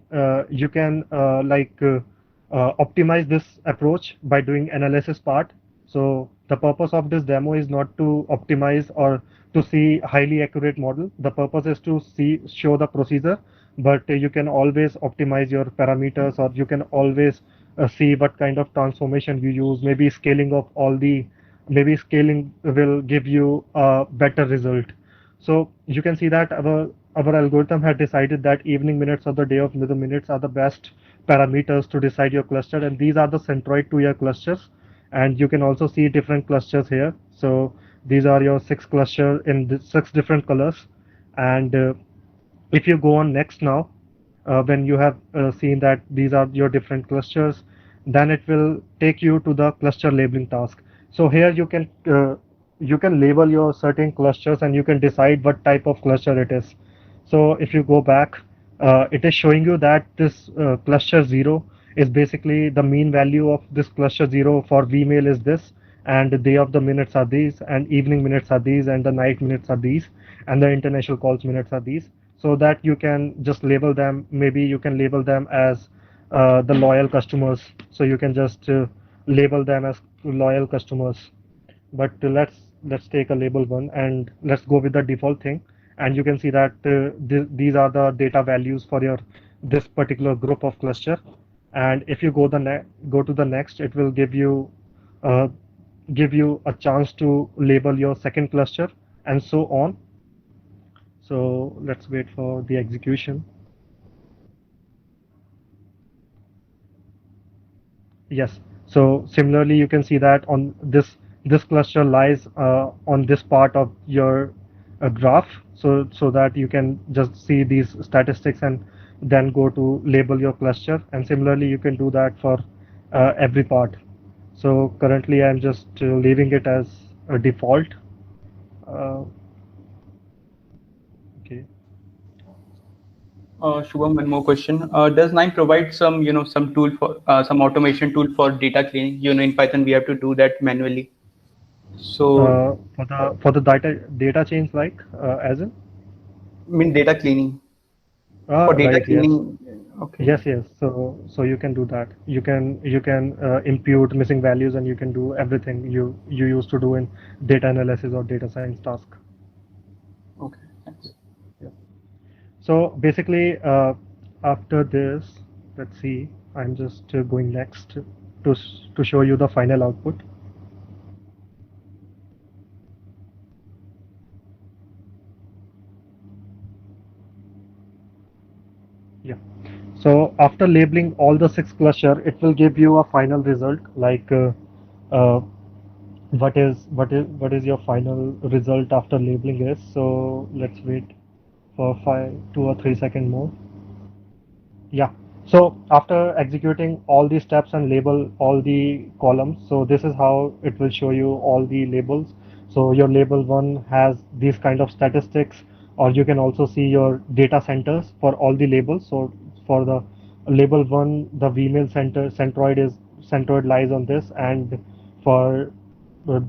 optimize this approach by doing analysis part. So the purpose of this demo is not to optimize or to see highly accurate model. The purpose is to show the procedure, but you can always optimize your parameters, or you can always see what kind of transformation you use. Maybe scaling of all the, maybe scaling will give you a better result. So you can see that our algorithm had decided that evening minutes of the day of the minutes are the best parameters to decide your cluster, and these are the centroid to your clusters. And you can also see different clusters here. So these are your 6 cluster in the 6 different colors. And if you go on next now, when you have seen that these are your different clusters, then it will take you to the cluster labeling task. So here you can label your certain clusters and you can decide what type of cluster it is. So if you go back, it is showing you that this cluster 0 is basically the mean value of this cluster 0 for vmail is this, and the day of the minutes are these, and evening minutes are these, and the night minutes are these, and the international calls minutes are these. So that you can just label them. Maybe you can label them as the loyal customers. So you can just label them as loyal customers. But let's take a label one and let's go with the default thing. And you can see that these are the data values for your this particular group of cluster. And if you go to the next, it will give you a chance to label your second cluster and so on. So let's wait for the execution. Yes. So similarly, you can see that on this cluster lies on this part of your graph. So that you can just see these statistics and then go to label your cluster. And similarly, you can do that for every part. So currently, I'm just leaving it as a default. Okay. Shubham, one more question. Does Nine provide some, some tool for some automation tool for data cleaning? In Python we have to do that manually. So for the data change, like as in? I mean data cleaning. Ah, For data right. Yes. cleaning. Okay. Yes. So you can do that. You can impute missing values, and you can do everything you used to do in data analysis or data science task. Okay. Thanks. So basically, after this, let's see. I'm just going next to show you the final output. Yeah. So after labeling all the 6 cluster, it will give you a final result like what is your final result after labeling is. So let's wait for 2 or 3 seconds more. Yeah. So after executing all these steps and label all the columns, so this is how it will show you all the labels. So your label 1 has these kind of statistics, or you can also see your data centers for all the labels. So for the label 1, the vmail centroid lies on this, and for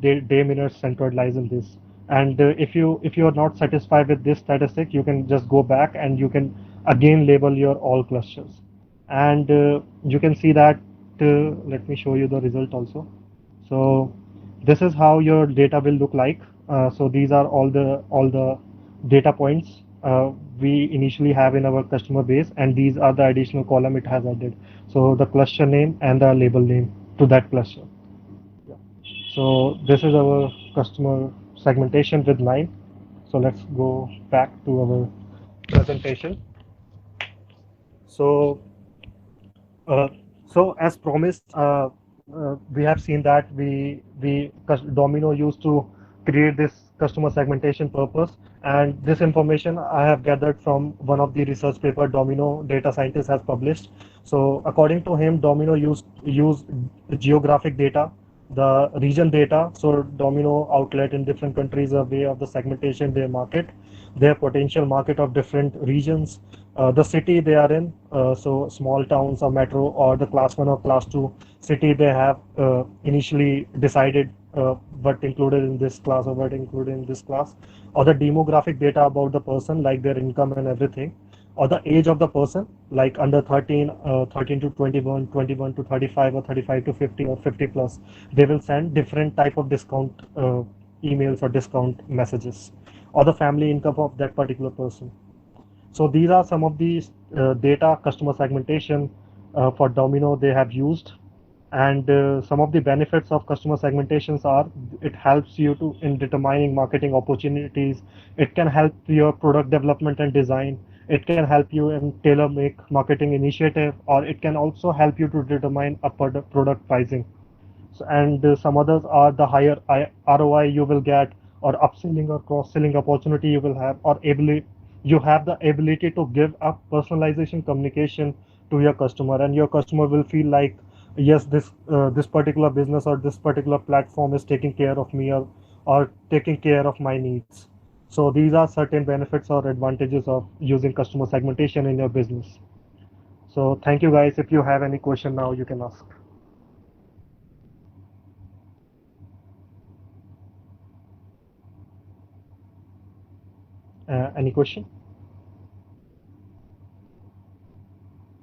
day minutes centroid lies in this. And if you are not satisfied with this statistic, you can just go back and you can again label your all clusters. And you can see that let me show you the result also. So this is how your data will look like. So these are all the data points we initially have in our customer base, and these are the additional column it has added. So the cluster name and the label name to that cluster. So this is our customer segmentation with 9. So let's go back to our presentation. So as promised, we have seen that Domino used to create this customer segmentation purpose, and this information I have gathered from one of the research paper Domino data scientist has published. So according to him, Domino used geographic data, the region data. So Domino outlet in different countries, a way of the segmentation, their market, their potential market of different regions, the city they are in, so small towns or metro or the class 1 or class 2 city they have initially decided what included in this class or what included in this class, or the demographic data about the person, like their income and everything, or the age of the person, like under 13, 13 to 21, 21 to 35, or 35 to 50, or 50 plus. They will send different type of discount emails or discount messages, or the family income of that particular person. So these are some of these data customer segmentation for Domino they have used. And some of the benefits of customer segmentations are it helps you to in determining marketing opportunities. It can help your product development and design. It can help you in tailor make marketing initiative, or it can also help you to determine a product pricing. So, and some others are the higher ROI you will get, or upselling or cross-selling opportunity you will have, or ability you have the ability to give a personalization communication to your customer, and your customer will feel like yes, this particular business or this particular platform is taking care of me, or taking care of my needs. So these are certain benefits or advantages of using customer segmentation in your business. So thank you guys. If you have any question now, you can ask. Any question?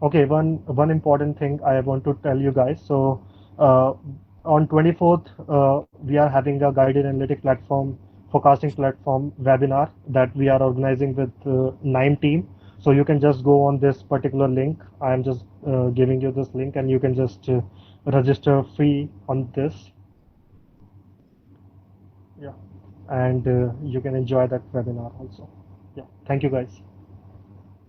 Okay, one important thing I want to tell you guys. So on 24th, we are having a guided analytic platform, forecasting platform webinar that we are organizing with NIME team. So you can just go on this particular link. I'm just giving you this link, and you can just register free on this. Yeah, and you can enjoy that webinar also. Yeah, thank you guys.